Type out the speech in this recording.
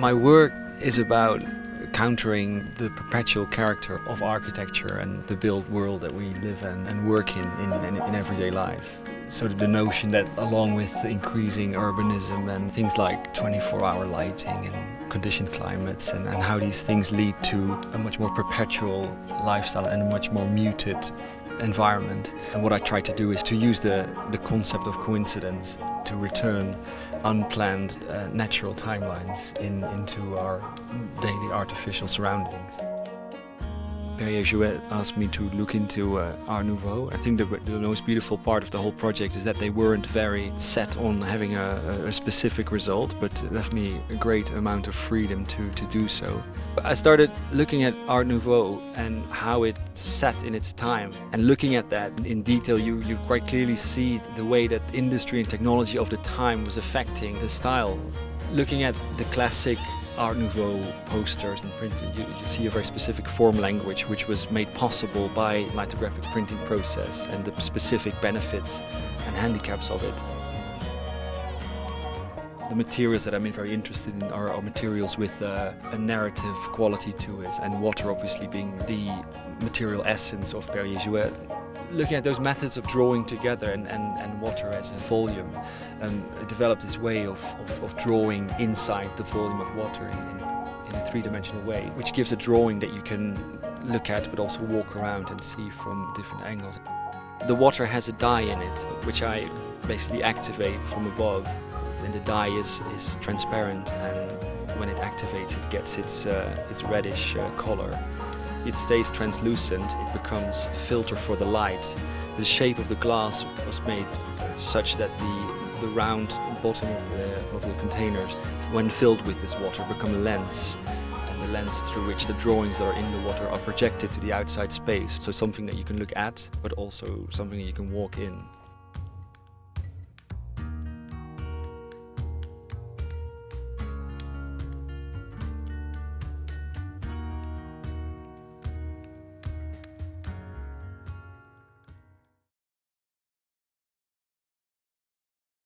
My work is about countering the perpetual character of architecture and the built world that we live and work in everyday life. So the notion that along with increasing urbanism and things like 24-hour lighting and conditioned climates and how these things lead to a much more perpetual lifestyle and a much more muted environment. And what I try to do is to use the concept of coincidence to return unplanned natural timelines into our daily artificial surroundings. Perrier-Jouët asked me to look into Art Nouveau. I think the most beautiful part of the whole project is that they weren't very set on having a specific result, but it left me a great amount of freedom to do so. I started looking at Art Nouveau and how it sat in its time. And looking at that in detail, you quite clearly see the way that industry and technology of the time was affecting the style. Looking at the classic Art Nouveau posters and printing, you see a very specific form language which was made possible by the lithographic printing process and the specific benefits and handicaps of it. The materials that I'm very interested in are materials with a narrative quality to it, and water obviously being the material essence of Perrier-Jouët. Looking at those methods of drawing together and water as a volume, I developed this way of drawing inside the volume of water in a three-dimensional way, which gives a drawing that you can look at but also walk around and see from different angles. The water has a dye in it, which I basically activate from above, and the dye is transparent, and when it activates it gets its reddish color. It stays translucent, it becomes a filter for the light. The shape of the glass was made such that the round bottom of the containers, when filled with this water, become a lens, and the lens through which the drawings that are in the water are projected to the outside space. So something that you can look at, but also something that you can walk in.